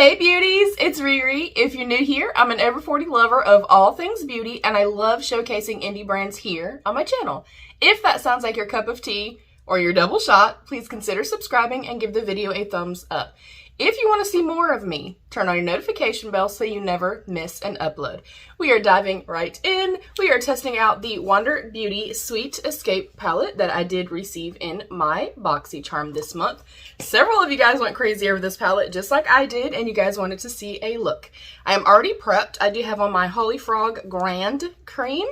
Hey beauties, it's Riri. If you're new here, I'm an ever 40 lover of all things beauty, and I love showcasing indie brands here on my channel. If that sounds like your cup of tea or your double shot, please consider subscribing and give the video a thumbs up. If you want to see more of me, turn on your notification bell so you never miss an upload. We are diving right in. We are testing out the Wander Beauty Sweet Escape palette that I did receive in my BOXYCHARM this month. Several of you guys went crazy over this palette just like I did, and you guys wanted to see a look. I am already prepped. I do have on my Holy Frog Grand Cream.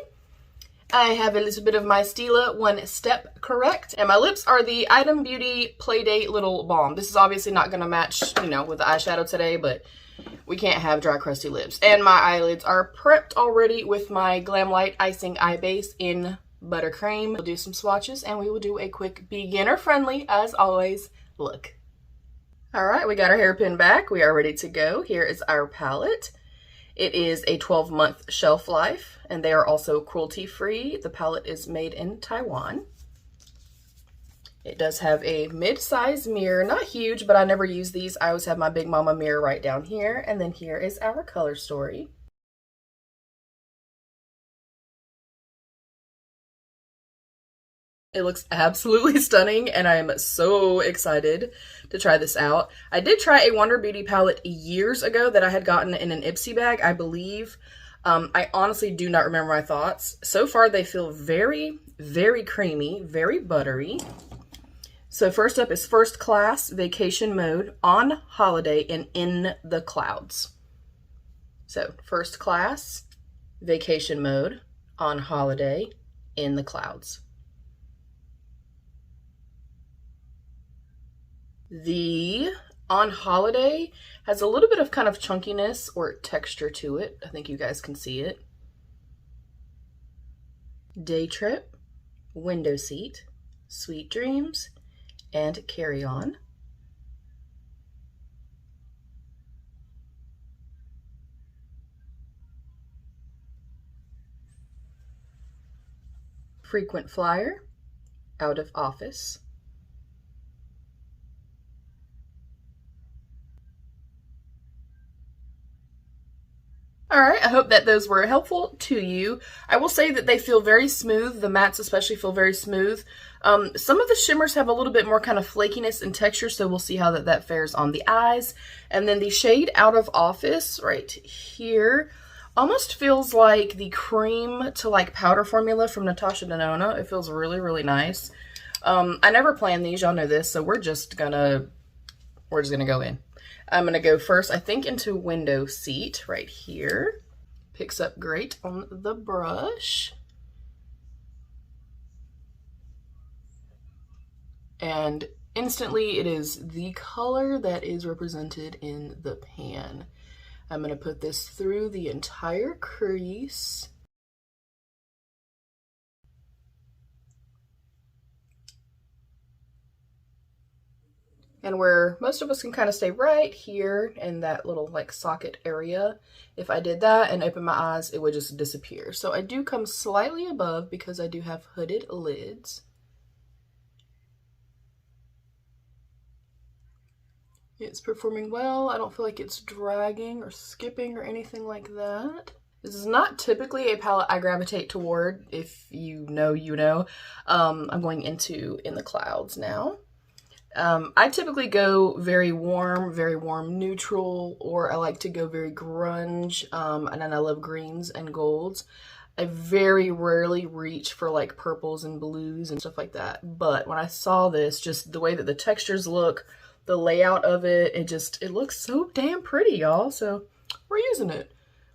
I have a little bit of my Stila One Step Correct, and my lips are the Item Beauty Playdate Little Balm. This is obviously not going to match, you know, with the eyeshadow today, but we can't have dry, crusty lips. And my eyelids are prepped already with my Glamlite Icing Eye Base in Buttercream. We'll do some swatches, and we will do a quick beginner-friendly, as always, look. All right, we got our hairpin back. We are ready to go. Here is our palette. It is a 12-month shelf life, and they are also cruelty-free. The palette is made in Taiwan. It does have a mid-size mirror, not huge, but I never use these. I always have my Big Mama mirror right down here, and then here is our color story. It looks absolutely stunning, and I am so excited to try this out. I did try a Wander Beauty palette years ago that I had gotten in an IPSY bag, I believe. I honestly do not remember my thoughts. So far, they feel very, very creamy, very buttery. So first up is First Class Vacation Mode on Holiday and in the Clouds. So First Class Vacation Mode on Holiday in the Clouds. The On Holiday has a little bit of kind of chunkiness or texture to it. I think you guys can see it. Day Trip, Window Seat, Sweet Dreams, and Carry On. Frequent Flyer, Out of Office. All right, I hope that those were helpful to you. I will say that they feel very smooth. The mattes especially feel very smooth. Some of the shimmers have a little bit more kind of flakiness and texture, so we'll see how that fares on the eyes. And then the shade Out of Office right here almost feels like the cream to like powder formula from Natasha Denona. It feels really, really nice. I never plan these, y'all know this, so we're just gonna go in. I'm going to go first, I think, into Window Seat right here. Picks up great on the brush. And instantly it is the color that is represented in the pan. I'm going to put this through the entire crease. And where most of us can kind of stay right here in that little like socket area, if I did that and open my eyes, it would just disappear. So I do come slightly above because I do have hooded lids. It's performing well. I don't feel like it's dragging or skipping or anything like that. This is not typically a palette I gravitate toward. If you know, you know. I'm going into In the Clouds now. I typically go very warm neutral, or I like to go very grunge, and then I love greens and golds. I very rarely reach for like purples and blues and stuff like that, but when I saw this, just the way that the textures look, the layout of it, it looks so damn pretty, y'all, so we're using it.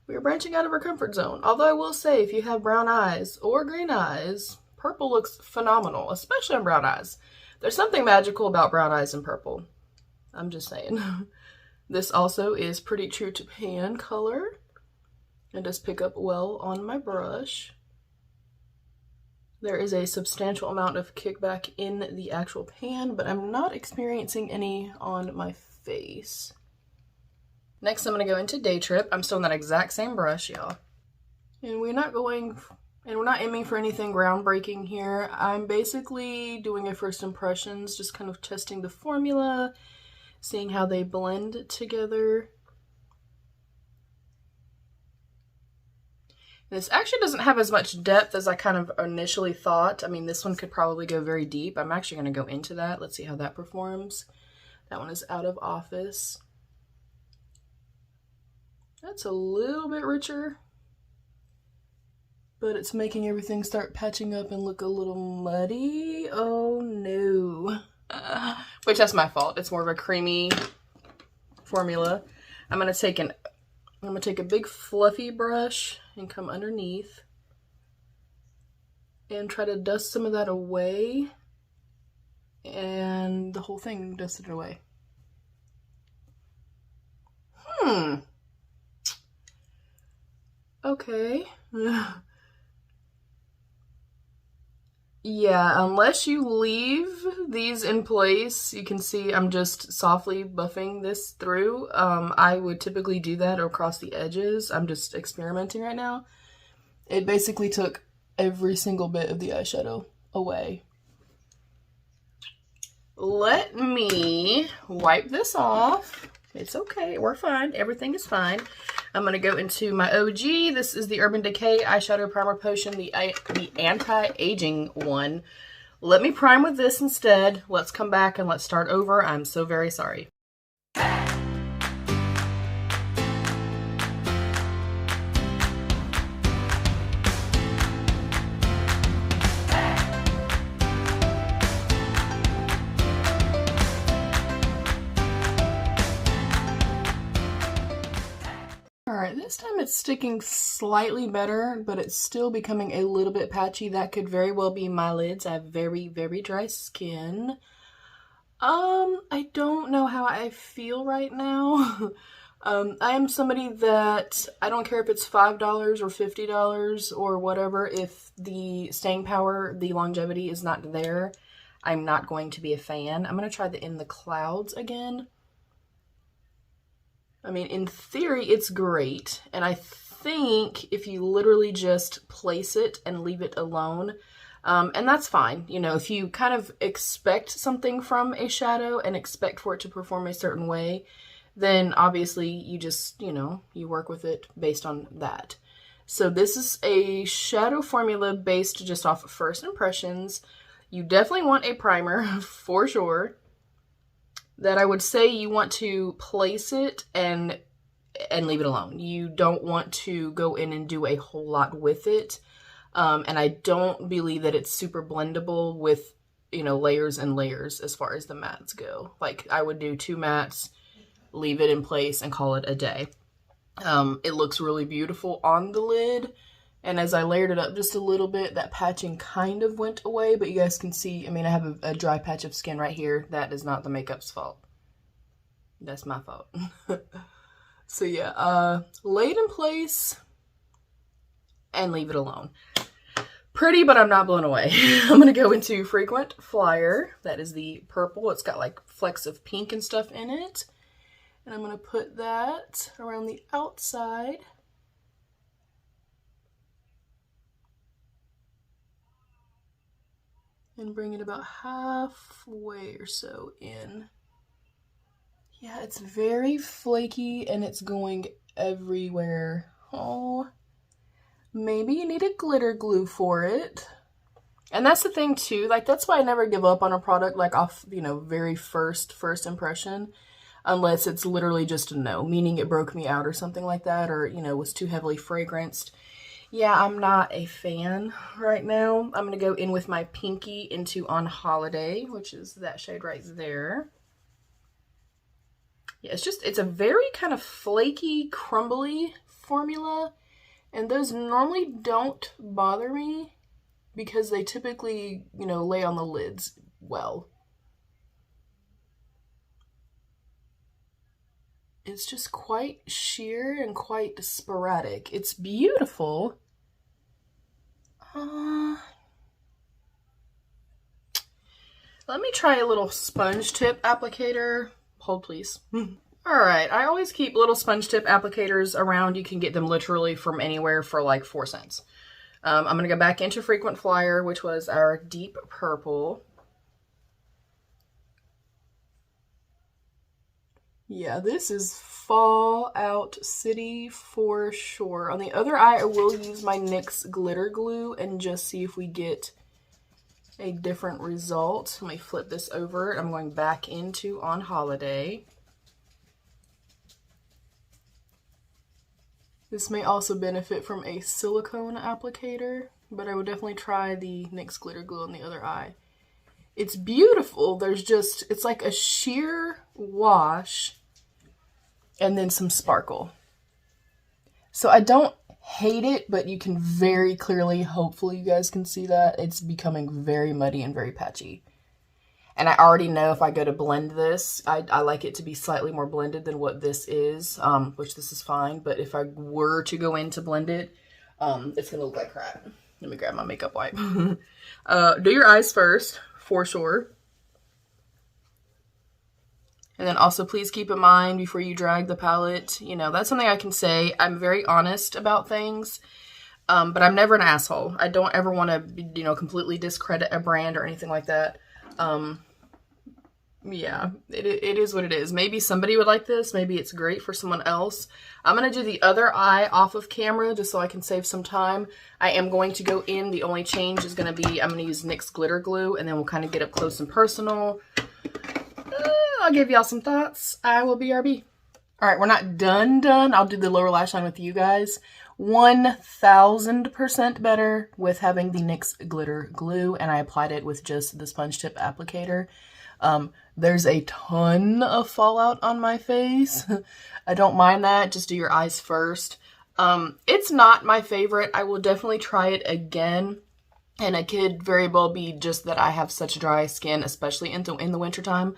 We're branching out of our comfort zone. Although I will say, if you have brown eyes or green eyes, purple looks phenomenal, especially on brown eyes. There's something magical about brown eyes and purple. I'm just saying. This also is pretty true to pan color. It does pick up well on my brush. There is a substantial amount of kickback in the actual pan, but I'm not experiencing any on my face. Next, I'm going to go into Day Trip. I'm still on that exact same brush, y'all. And we're not aiming for anything groundbreaking here. I'm basically doing a first impressions, just kind of testing the formula, seeing how they blend together. This actually doesn't have as much depth as I kind of initially thought. I mean, this one could probably go very deep. I'm actually going to go into that. Let's see how that performs. That one is Out of Office. That's a little bit richer, but it's making everything start patching up and look a little muddy. Oh no. Which that's my fault. It's more of a creamy formula. I'm gonna take a big fluffy brush and come underneath and try to dust some of that away, and the whole thing dusted away. Okay. Yeah, unless you leave these in place, you can see I'm just softly buffing this through. I would typically do that across the edges. I'm just experimenting right now. It basically took every single bit of the eyeshadow away. Let me wipe this off. It's okay, we're fine, everything is fine. I'm gonna go into my OG. This is the Urban Decay Eyeshadow Primer Potion, the anti-aging one. Let me prime with this instead. Let's come back and let's start over. I'm so very sorry. Alright, this time it's sticking slightly better, but it's still becoming a little bit patchy. That could very well be my lids. I have very, very dry skin. I don't know how I feel right now. I am somebody that I don't care if it's $5 or $50 or whatever. If the staying power, the longevity is not there, I'm not going to be a fan. I'm going to try the In the Clouds again. I mean, in theory, it's great, and I think if you literally just place it and leave it alone, and that's fine. You know, if you kind of expect something from a shadow and expect for it to perform a certain way, then obviously you just, you know, you work with it based on that. So this is a shadow formula based just off of first impressions. You definitely want a primer for sure. That I would say you want to place it and leave it alone. You don't want to go in and do a whole lot with it. And I don't believe that it's super blendable with, you know, layers and layers as far as the mattes go. Like I would do 2 mattes, leave it in place and call it a day. It looks really beautiful on the lid. And as I layered it up just a little bit, that patching kind of went away, but you guys can see, I mean, I have a dry patch of skin right here. That is not the makeup's fault. That's my fault. So yeah, lay it in place and leave it alone. Pretty, but I'm not blown away. I'm gonna go into Frequent Flyer. That is the purple. It's got like flecks of pink and stuff in it. And I'm gonna put that around the outside. And bring it about halfway or so in. Yeah, it's very flaky and it's going everywhere. Oh, maybe you need a glitter glue for it. And that's the thing too, like that's why I never give up on a product like off, you know, very first impression, unless it's literally just a no, meaning it broke me out or something like that, or, you know, was too heavily fragranced. Yeah, I'm not a fan right now. I'm going to go in with my pinky into On Holiday, which is that shade right there. Yeah, it's a very kind of flaky, crumbly formula. And those normally don't bother me because they typically, you know, lay on the lids well. It's just quite sheer and quite sporadic. It's beautiful. Let me try a little sponge tip applicator. Hold, please. Alright, I always keep little sponge tip applicators around. You can get them literally from anywhere for like 4 cents. I'm going to go back into Frequent Flyer, which was our deep purple. Yeah, this is Fallout City for sure. On the other eye, I will use my NYX glitter glue and just see if we get a different result. Let me flip this over. I'm going back into On Holiday. This may also benefit from a silicone applicator, but I would definitely try the NYX glitter glue on the other eye. It's beautiful. It's like a sheer wash and then some sparkle. So I don't hate it, but you can very clearly, hopefully you guys can see that, it's becoming very muddy and very patchy. And I already know if I go to blend this, I like it to be slightly more blended than what this is, which this is fine. But if I were to go in to blend it, it's going to look like crap. Let me grab my makeup wipe. Do your eyes first, for sure. And then also please keep in mind before you drag the palette, you know, that's something I can say. I'm very honest about things, but I'm never an asshole. I don't ever want to, you know, completely discredit a brand or anything like that. Yeah, it is what it is. Maybe somebody would like this. Maybe it's great for someone else. I'm going to do the other eye off of camera just so I can save some time. I am going to go in. The only change is going to be I'm going to use NYX glitter glue, and then we'll kind of get up close and personal. I'll give y'all some thoughts. I will BRB. All right, we're not done. I'll do the lower lash line with you guys. 1000% better with having the NYX glitter glue, and I applied it with just the sponge tip applicator. There's a ton of fallout on my face. I don't mind that. Just do your eyes first. It's not my favorite. I will definitely try it again. And it could very well be just that I have such dry skin, especially in the wintertime,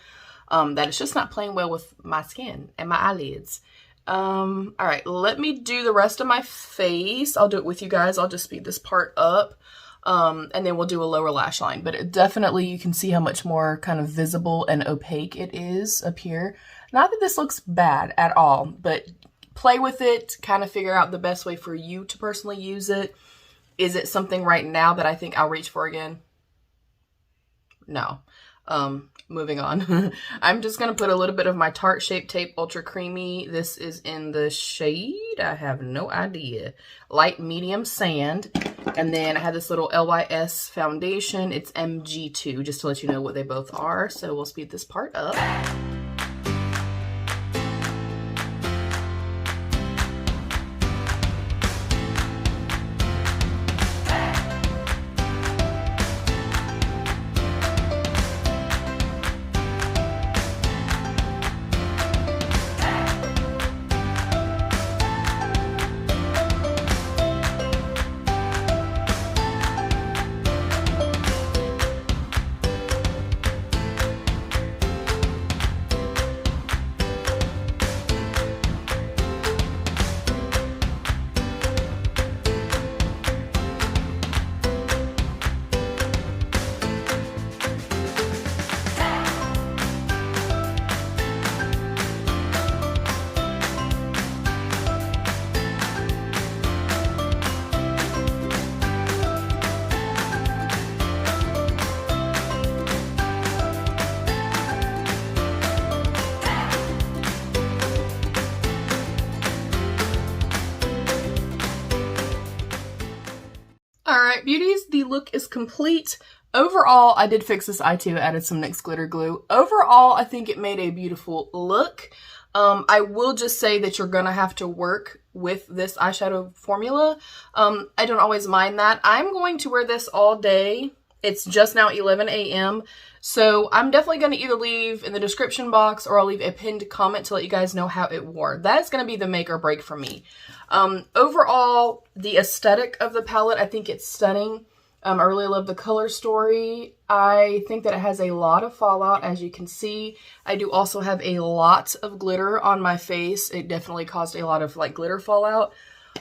that it's just not playing well with my skin and my eyelids. All right, let me do the rest of my face. I'll do it with you guys. I'll just speed this part up. And then we'll do a lower lash line. But it definitely, you can see how much more kind of visible and opaque it is up here. Not that this looks bad at all, but play with it, kind of figure out the best way for you to personally use it. Is it something right now that I think I'll reach for again? No. Moving on. I'm just going to put a little bit of my Tarte Shape Tape Ultra Creamy. This is in the shade, I have no idea, Light Medium Sand. And then I have this little LYS foundation. It's MG2, just to let you know what they both are. So we'll speed this part up. Alright, beauties, the look is complete. Overall, I did fix this eye too, added some NYX glitter glue. Overall, I think it made a beautiful look. I will just say that you're gonna have to work with this eyeshadow formula. I don't always mind that. I'm going to wear this all day. It's just now 11 a.m. So I'm definitely going to either leave in the description box or I'll leave a pinned comment to let you guys know how it wore. That's going to be the make or break for me. Overall, the aesthetic of the palette, I think it's stunning. I really love the color story. I think that it has a lot of fallout, as you can see. I do also have a lot of glitter on my face. It definitely caused a lot of like glitter fallout.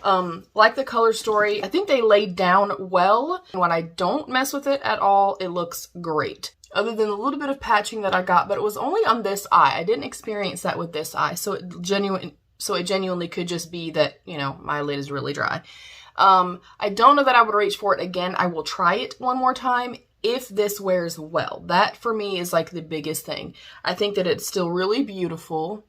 Like the color story, I think they laid down well. And when I don't mess with it at all, it looks great. Other than a little bit of patching that I got, but it was only on this eye. I didn't experience that with this eye. So it genuinely could just be that, you know, my lid is really dry. I don't know that I would reach for it again. I will try it one more time if this wears well. That for me is like the biggest thing. I think that it's still really beautiful.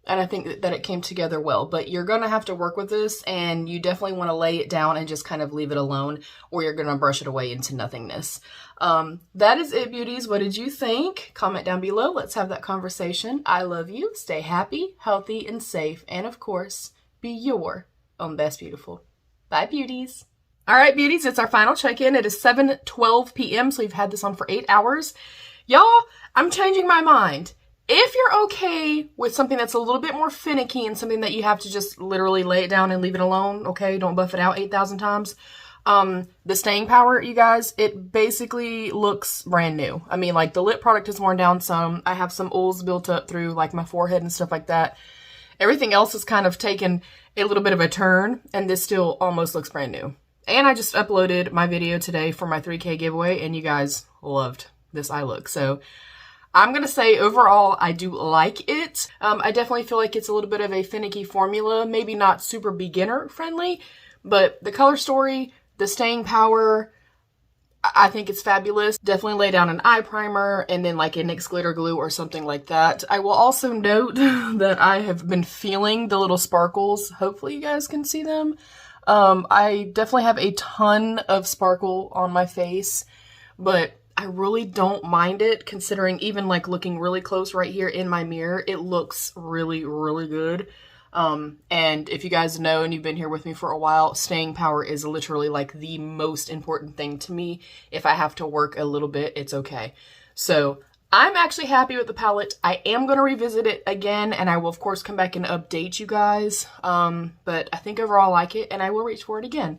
and I think that it came together well. But you're going to have to work with this, and you definitely want to lay it down and just kind of leave it alone, or you're going to brush it away into nothingness. That is it, beauties. What did you think? Comment down below. Let's have that conversation. I love you. Stay happy, healthy, and safe. And of course, be your own best beautiful. Bye, beauties. All right, beauties, it's our final check-in. It is 7:12 p.m., so we've had this on for 8 hours. Y'all, I'm changing my mind. If you're okay with something that's a little bit more finicky and something that you have to just literally lay it down and leave it alone, okay? Don't buff it out 8,000 times. The staying power, you guys, it basically looks brand new. I mean, like, the lip product is worn down some. I have some oils built up through, like, my forehead and stuff like that. Everything else has kind of taken a little bit of a turn, and this still almost looks brand new. And I just uploaded my video today for my 3K giveaway, and you guys loved this eye look. So I'm going to say overall, I do like it. I definitely feel like it's a little bit of a finicky formula, maybe not super beginner friendly, but the color story, the staying power, I think it's fabulous. Definitely lay down an eye primer and then like a NYX glitter glue or something like that. I will also note that I have been feeling the little sparkles. Hopefully you guys can see them. I definitely have a ton of sparkle on my face, but I really don't mind it, considering even like looking really close right here in my mirror, it looks really, really good. And if you guys know and you've been here with me for a while, staying power is literally like the most important thing to me. If I have to work a little bit, it's okay. So I'm actually happy with the palette. I am going to revisit it again, and I will of course come back and update you guys. But I think overall I like it, and I will reach for it again.